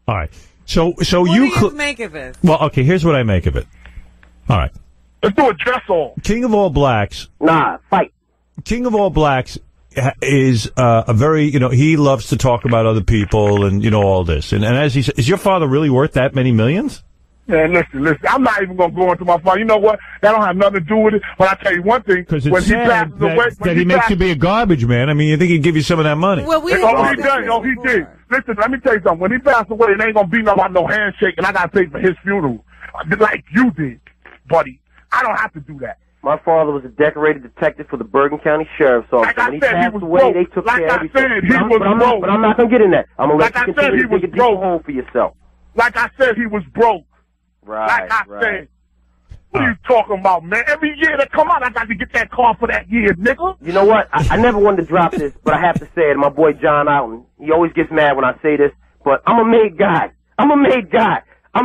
All right. So what do you make of this? Well, okay, here's what I make of it. All right. Let's do a dress off. King of All Blacks. Nah, fight. King of All Blacks is a very, he loves to talk about other people and, all this. And as he said, is your father really worth that many millions? Man, listen. I'm not even going to go into my father. You know what? That don't have nothing to do with it. But I tell you one thing. Because it's sad that he makes you be a garbage man. I mean, you think he'd give you some of that money. Well, he did. He did. Listen, let me tell you something. When he passed away, it ain't going to be no handshake, and I got to pay for his funeral. Like you did, buddy. I don't have to do that. My father was a decorated detective for the Bergen County Sheriff's Office. Like when he passed away, they took care of everything. But I'm not going to get in that. I'm going to let you continue to dig a deeper hole for yourself. Like I said, he was broke. Right, like I said. What are you talking about, man? Every year that come out, I got to get that car for that year, nigga. You know what? I never wanted to drop this, but I have to say it. My boy John Alton, he always gets mad when I say this, but I'm a made guy. I'm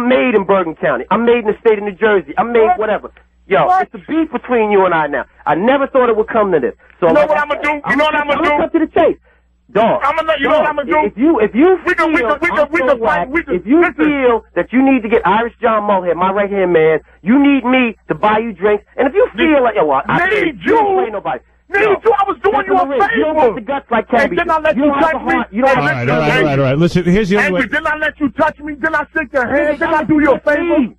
made in Bergen County. I'm made in the state of New Jersey. I'm made whatever. Yo, it's a beef between you and I now. I never thought it would come to this. So you know what I'm going to do? You know what I'm going to do? I'm going to cut to the chase. Dog, you know what I'm gonna do? If you feel that you need to get Irish John Mulhead, my right hand man, you need me to buy you drinks, and if you feel like I need you, nobody. Need you? I was doing you a favor. You don't have the guts like Cabby. Didn't I let you touch me? You don't have the guts. All right. Listen, here's the other way. Didn't I let you touch me? Didn't I shake your hand? Didn't I do you a favor?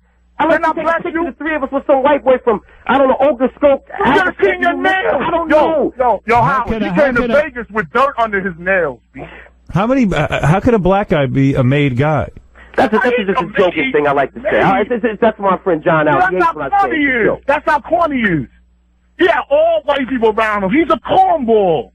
Didn't I bless you? The three of us with some white boy from, I don't know, Oglescope. You should have seen your nails. I don't know. Yo, Howard, he came to Vegas with dirt under his nails. How could a black guy be a made guy? That's just a joking thing I like to say. That's my friend John Allen. That's how corny he is. That's how corny he is. He had all white people around him. He's a cornball.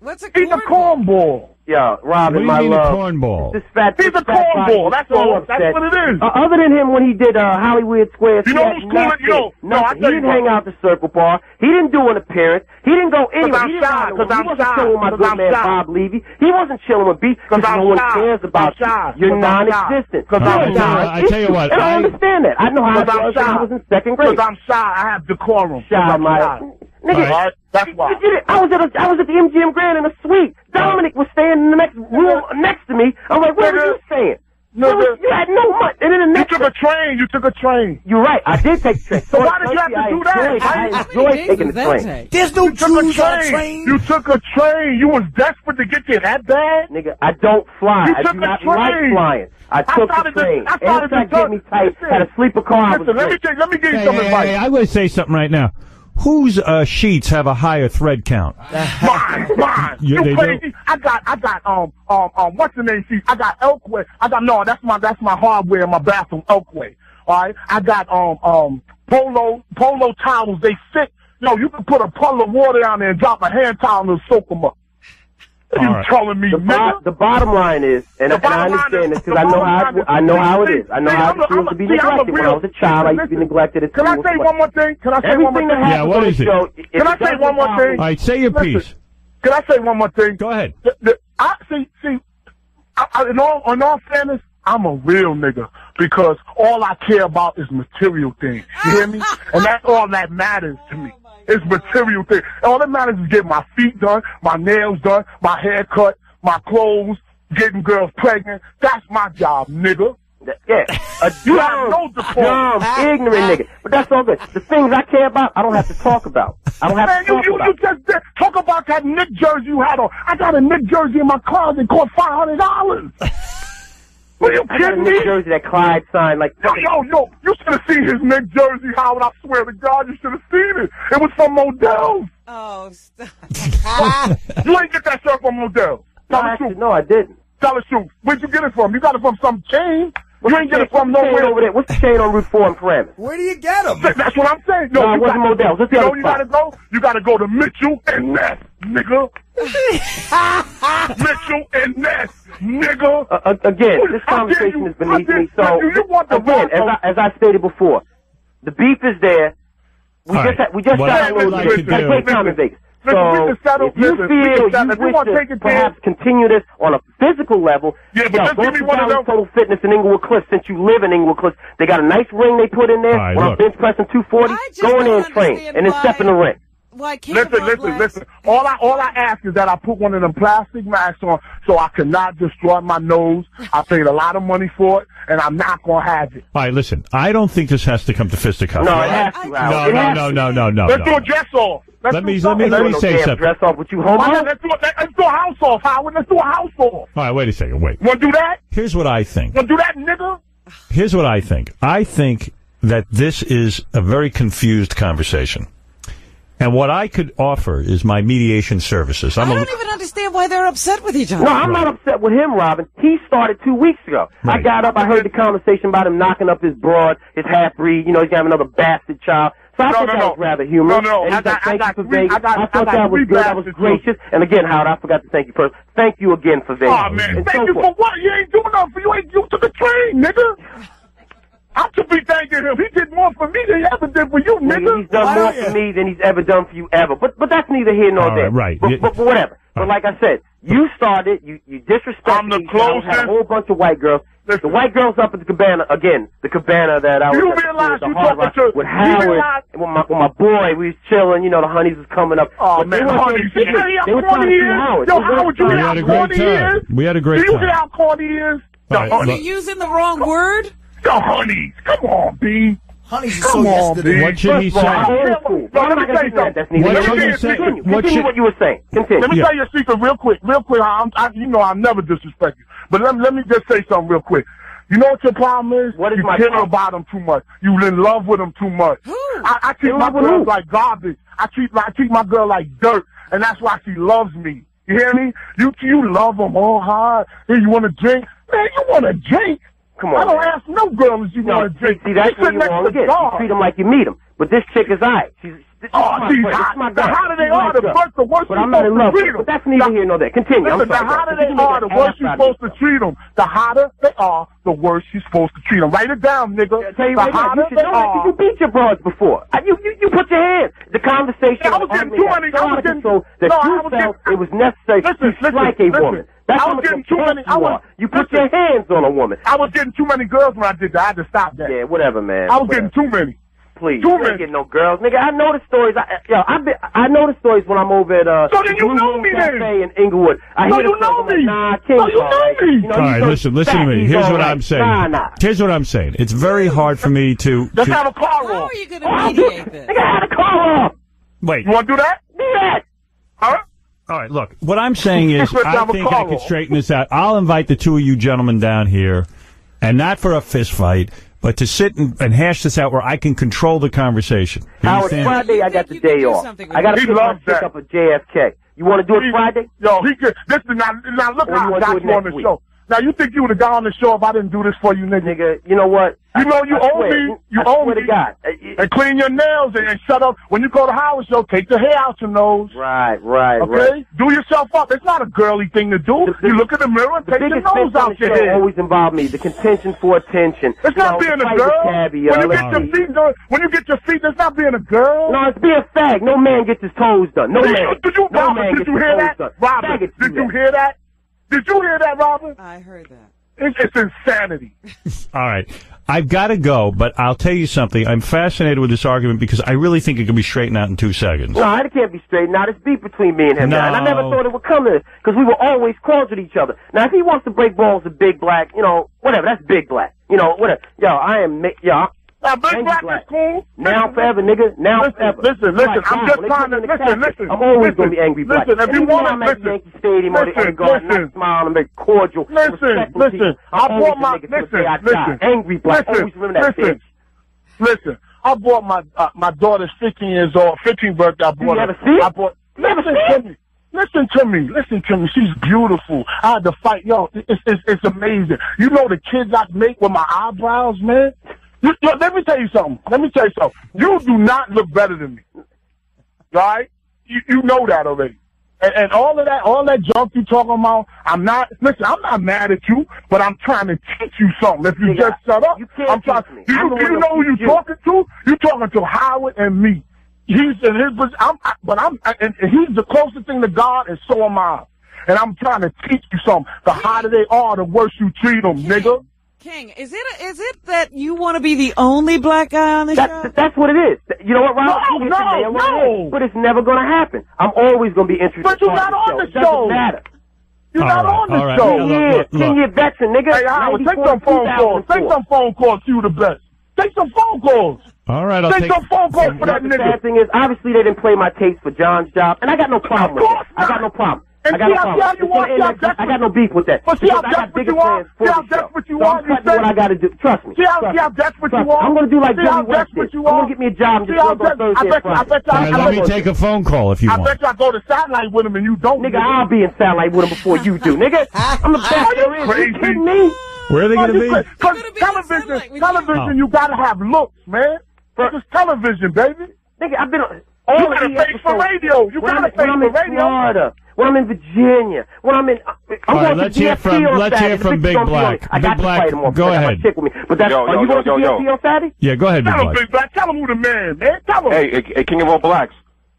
What's a cornball? He's a cornball. Yeah, Robin, what do you mean love. a cornball? He's a cornball. That's all. That's what it is. Other than him, when he did Hollywood Square, you know who's cool? He didn't hang out the Circle Bar. He didn't do an appearance. He didn't go anywhere. He wasn't chilling with my good man Bob Levy. He wasn't chilling with B because no one cares about you. You're non-existent. I tell you what, I understand that. I know how it was when I was in second grade. Because I'm shy. I have decorum. Shy, my nigga. That's why. I was at the MGM Grand in a suite. Dominic was staying in the next room next to me. I'm like, where were you staying? You had no money. And then the next You took a train. You're right. I did take a train. So why did you have to do that? I enjoyed taking the train. There's no Jews on train. You took a train. You was desperate to get there that bad? Nigga, I don't fly. I do not like flying. I took the train. Amtrak gave me tight. Had a sleeper car. Listen, let me give you some advice. I'm going to say something right now. Whose sheets have a higher thread count? Mine. You crazy? I got what's the name sheets? I got Elkway. That's my hardware in my bathroom, Elkway. All right. I got polo towels. They fit. You can put a puddle of water down there and drop a hand towel and it'll soak them up. You telling me, the bottom line is, and I understand this because I know how it is. I know how it feels to be neglected. When I was a child, I used to be neglected at school. Can I say one more thing? Yeah, what is it? Can I say one more thing? All right, say your piece. Can I say one more thing? Go ahead. In all fairness, I'm a real nigga because all I care about is material things. You hear me? And that's all that matters to me. It's material things. All that matters is getting my feet done, my nails done, my hair cut, my clothes, getting girls pregnant. That's my job, nigga. Yeah. You have no decorum. Ignorant nigga. But that's all good. The things I care about, I don't have to talk about. I don't have to talk about. You just did. Talk about that Nick jersey you had on. I got a Nick jersey in my closet cost $500. Are you kidding me? Nick jersey that Clyde signed like. Yo, you should have seen his Nick jersey, Howard. I swear to God, you should have seen it. It was from Modell's. Oh, stop. You ain't get that shirt from Modell's. No, I didn't. Tell the truth. Where'd you get it from? You got it from some chain? You ain't get it from nowhere over there. What's the chain on Route 4 in Paramus? Where do you get them? That's what I'm saying. No, it wasn't Modell's. What's the other you gotta go? You gotta go to Mitchell and Ness, nigga. Mitchell and Ness, nigga. Again, this conversation is beneath me. So, again, as I stated before, the beef is there. We just got a great time in Vegas. So, if you feel you wish to perhaps continue this on a physical level, go to Total Fitness in Inglewood Cliffs. Since you live in Inglewood Cliffs, they got a nice ring they put in there. When I'm bench pressing 240, go in there and train, and then step in the ring. Why can't Listen. All I ask is that I put one of them plastic masks on so I cannot destroy my nose. I paid a lot of money for it, and I'm not gonna have it. All right, listen. I don't think this has to come to fisticuffs. No, it has to. No. Let's do a dress off. Let me say something. Dress off with you, homo. Let's do a house off, Howard. Let's do a house off. All right, wait a second. Wait. You want to do that? Here's what I think. You want to do that, nigga? Here's what I think. I think that this is a very confused conversation. And what I could offer is my mediation services. I don't even understand why they're upset with each other. No, I'm not upset with him, Robin. He started 2 weeks ago. Right. I got up, I heard the conversation about him knocking up his broad, his half-breed, you know, he's having another bastard child. So I thought that was rather humorous. No. And I thought that was good, that was gracious. And again, Howard, I forgot to thank you first. Thank you again for Vegas. Oh, man. Thank you for what? You ain't doing nothing for you. Ain't you to the train, nigga. I should be thanking him. He did more for me than he ever did for you, nigga. He's done more for me than he's ever done for you ever. But that's neither here nor there. Right. But whatever. But like I said, you started, you disrespected me. I had a whole bunch of white girls. The white girls up at the cabana, again, the cabana that I was at the Hard Rock with Howard, and with my boy, we was chilling, you know, the honeys was coming up. Oh, man, honeys. They were trying to see Howard. Yo, Howard, you hear how corny he is? We had a great time. Do you hear how corny he is? Are you using the wrong word? The honeys. Come on, B. Honeys is so yesterday. What should he say? Let me tell you something. Continue what you were saying. Continue. Let me tell you a secret real quick. You know I'll never disrespect you. But let me just say something real quick. You know what your problem is? You care about them too much. You in love with them too much. I treat my girl like garbage. I treat my girl like dirt, and that's why she loves me. You hear me? You love them all hard. Hey, you want to drink? Man, you want to drink? Come on. I don't ask no girl if you want to drink. See, that's where you're wrong again. You treat them like you meet them. But this chick is alright. She's hot. The hotter they are, the worse but I'm not in love with them. But that's neither here nor there. Continue. Listen, the hotter they are, the worse you're supposed to treat them. The hotter they are, the worse you're supposed to treat them. Write it down, nigga. Tell you right now, you beat your broads before. You put your hands. The conversation I was getting too many. It was necessary to strike a woman. That's how much you put your hands on a woman. I was getting too many girls when I did that. I had to stop that. Yeah, whatever, man. I was getting too many. Please, you ain't getting no girls, nigga. I know the stories. I know the stories when I'm over at So then you know me then. Cafe in Inglewood. So you know me. Nah, King. So you know me. All right, listen to me. Here's what I'm saying. Here's what I'm saying. It's very hard for me to. Let's have a car off. How are you going to mediate this? Nigga, have a car off. Wait. You want to do that? Do that. Huh? All right, look. What I'm saying is, I think I can straighten this out. I'll invite the two of you gentlemen down here, and not for a fist fight, but to sit and hash this out where I can control the conversation. Howard, Friday I got the day off. I got to pick up a JFK. You want to do it Friday? Yo, he could. Now look how I got you on the show. Now, you think you would have got on the show if I didn't do this for you, nigga? Nigga, you know what? You know you owe me. You owe me. To God. And clean your nails and shut up. When you go to Howard Show, take the hair out your nose. Right. Okay? Do yourself up. It's not a girly thing to do. You look in the mirror and take your nose out your head. Always involved me. The contention for attention. It's not being a girl. When you get your feet, it's not being a girl. No, it's being a fag. No man gets his toes done. No man. Did you hear that? Robert, did you hear that? Did you hear that, Robert? I heard that. It's insanity. All right. I've got to go, but I'll tell you something. I'm fascinated with this argument because I really think it can be straightened out in 2 seconds. No, it can't be straightened out. It's beef between me and him now. And I never thought it would come to this because we were always cordial to each other. Now, if he wants to break balls with Big Black, you know, whatever, that's Big Black. You know, whatever. Big Black is cool. Now forever, nigga. Now forever. Listen. I'm just trying to listen. I'm always going to be Angry Black. Listen, if you want to listen. Yankee Stadium or the Garden, smile and make cordial. Listen. I bought my Angry Black. Always remember that bitch. Listen. I bought my daughter's 15 birthday. I bought. Listen to me. She's beautiful. I had to fight. Yo, it's amazing. You know the kids I make with my eyebrows, man? Let me tell you something. You do not look better than me. Right? You know that already. And all that junk you talking about, I'm not mad at you, but I'm trying to teach you something. If you just shut up, I'm trying. Do you know who you talking to? You talking to Howard and me. He's in his, and he's the closest thing to God, and so am I. And I'm trying to teach you something. The hotter they are, the worse you treat them, nigga. King, is it that you want to be the only black guy on the show? That's what it is. You know what, Rob? No. But it's never going to happen. I'm always going to be interested. But you're not on the show. It doesn't matter. You're not on the right. show. Yeah, 10-year veteran, nigga. Hey, Howard, take some phone calls. Take some phone calls to you the best. Take some phone calls. All right, I'll take some phone calls for that nigga. The sad thing is, obviously they didn't play my tapes for John's job, and I got no problem with it. I got no problem. I got no beef with that. But see how desperate you are? See how desperate you are? What I got to do. Trust me. See how desperate you are? I'm going to do like Jimmy West did. I'm going to get me a job and just work on Thursday and Friday. Let me take a phone call if you want. I bet you I go to satellite with him and you don't. Nigga, I'll be in satellite with him before you do, nigga. I'm the best there is. You kidding me? Where are they going to be? Because television, you got to have looks, man. This is television, baby. Nigga, I've been on... You got to face for radio. You got to face for radio. Florida, when I'm in Virginia, when I'm in... I'm going let's to hear from Big Black. I got Big Black, go ahead. But that's, are you going to DFP on Saturday? Yeah, go ahead, Big Black. Big Black. Tell him who the man. Tell him. Hey, King of All Blacks.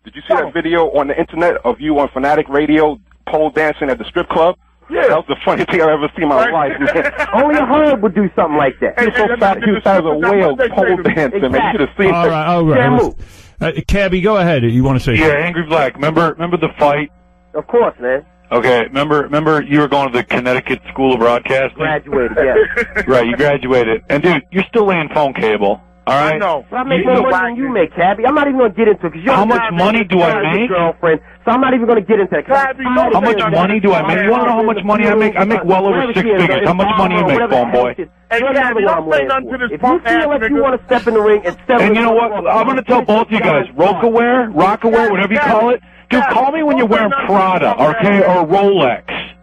Did you see that video on the internet of you on Fanatic Radio pole dancing at the strip club? Yeah. That was the funniest thing I've ever seen in my life, man. Only a herb would do something like that. He was so fat, he was fat as a whale pole dancing, man. You should have seen that. All right. Cabby, go ahead. You want to say something? Yeah, Angry Black. Remember the fight? Of course, man. Okay, remember you were going to the Connecticut School of Broadcasting? Graduated, yeah. Right, you graduated. And, dude, you're still laying phone cable. All right? I know. Well, I make more money than you make, Cabby. I'm not even going to get into it. How much money do I make? Girlfriend, so I'm not even going to get into it. How much money do I make? You want to know how much money I make? I make well over 6 figures. How much money you make, phone boy? Hey, Cabby, don't say nothing to this if you feel like you want to step in the ring and step in the ring... And you know what? I'm going to tell both of you guys, Rockaware, whatever you call it, dude, call me when you're wearing Prada, okay, or Rolex.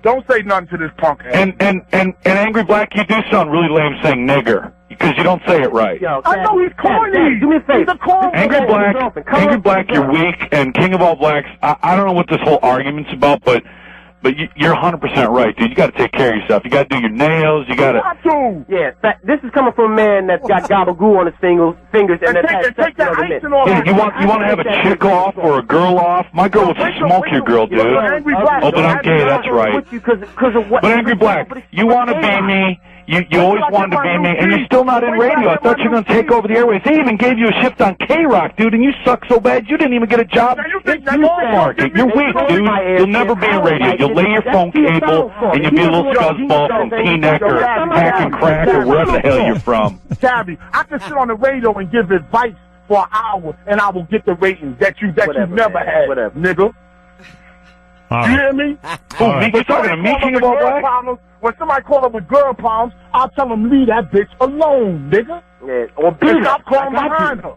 Don't say nothing to this punk ass. And Angry Black, you do sound really lame saying nigger, because you don't say it right. Yo, I know he's corny. Do me a favor. Angry Black, you're weak, and King of All Blacks, I don't know what this whole argument's about, but you're 100% right, dude. You got to take care of yourself. You got to do your nails. You got to. Yeah, this is coming from a man that's got gabagoo on his fingers and that has sex the other men. Yeah, you want to have a chick off or a girl off? My girl was a smokier girl, dude. Oh, but I'm gay. That's right. But Angry Black, you want to be me. You always wanted to be me, and you're still not in radio. I thought you were going to take over the airways. They even gave you a shift on K-Rock, dude, and you suck so bad you didn't even get a job in the market. You're weak, dude. You'll never be in radio. You'll lay your phone cable, and you'll be a little scuzzball from Teaneck or Hack and Crack or wherever the hell you're from. Tabby, I can sit on the radio and give advice for an hour, and I will get the ratings that you never had, nigga. You hear me? You talking to me, King of All Black? When somebody call up with girl problems, I'll tell them leave that bitch alone, nigga. Yeah, or stop calling behind her.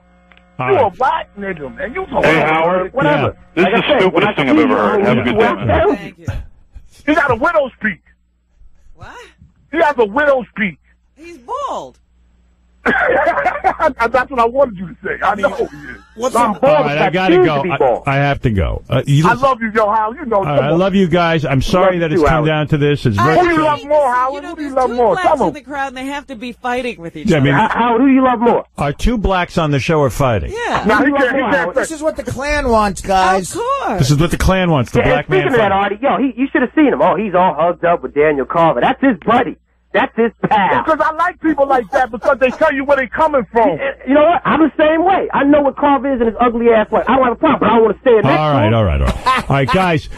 You a black nigga, man. You Hey, Howard. Whatever. This is the stupidest thing I've ever heard. Have a good day, man. Thank you. He got a widow's peak. What? He has a widow's peak. He's bald. That's what I wanted you to say. I know he is. All right, I gotta go. I have to go. I love you, Howard. You know. I love you guys. I'm sorry that it's come down to this. It's very. Who do you love more, Howard? Who do you love more? Tell them. In the crowd, and they have to be fighting with each other. Howard, who do you love more? Our two blacks on the show are fighting. Yeah. Now, he can't this is what the Klan wants, guys. Of course. This is what the Klan wants. The black man. Speaking of that, Artie, you should have seen him. Oh, he's all hugged up with Daniel Carver. That's his buddy. That's his pal. Because I like people like that because they tell you where they coming from. You know what? I'm the same way. I know what Carver is and his ugly ass way. I don't have a problem, but I don't want to stay in next All right, guys.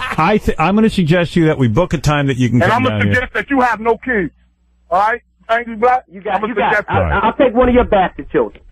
I'm going to suggest to you that we book a time that you can come down here. And I'm going to suggest that you have no kids. All right? Angry Black? I'll take one of your bastard children.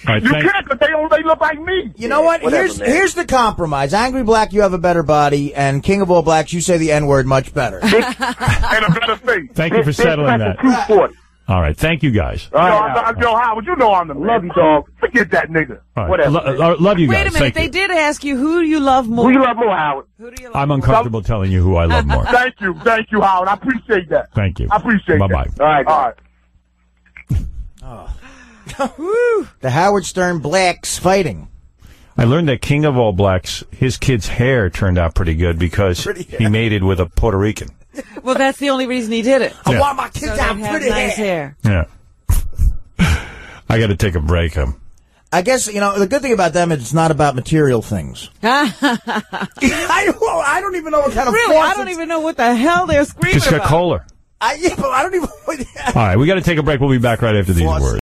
Right, you can't, because they look like me. You know what? Here's the compromise. Angry Black, you have a better body, and King of All Blacks, you say the N-word much better. And a better face. Thank you for settling that. 240. All right, thank you guys. Yo, Howard, you know I'm the man. Love you, dog. Forget that nigga. Right. Whatever. Love you guys. Wait a minute. They did ask you, who do you love more? Who do you love more, Howard? Who do you love I'm uncomfortable telling you who I love more. Thank you, Howard. I appreciate that. Thank you. I appreciate that. Bye-bye. All right. The Howard Stern blacks fighting. I learned that King of All Blacks, his kid's hair turned out pretty good because he mated with a Puerto Rican. Well, that's the only reason he did it. I want my kids to have pretty nice hair. Yeah. I got to take a break. I guess, the good thing about them is it's not about material things. I don't even know what kind of I don't even know what the hell they're screaming about. Kohler. Yeah, but I don't even... All right, we got to take a break. We'll be back right after these words.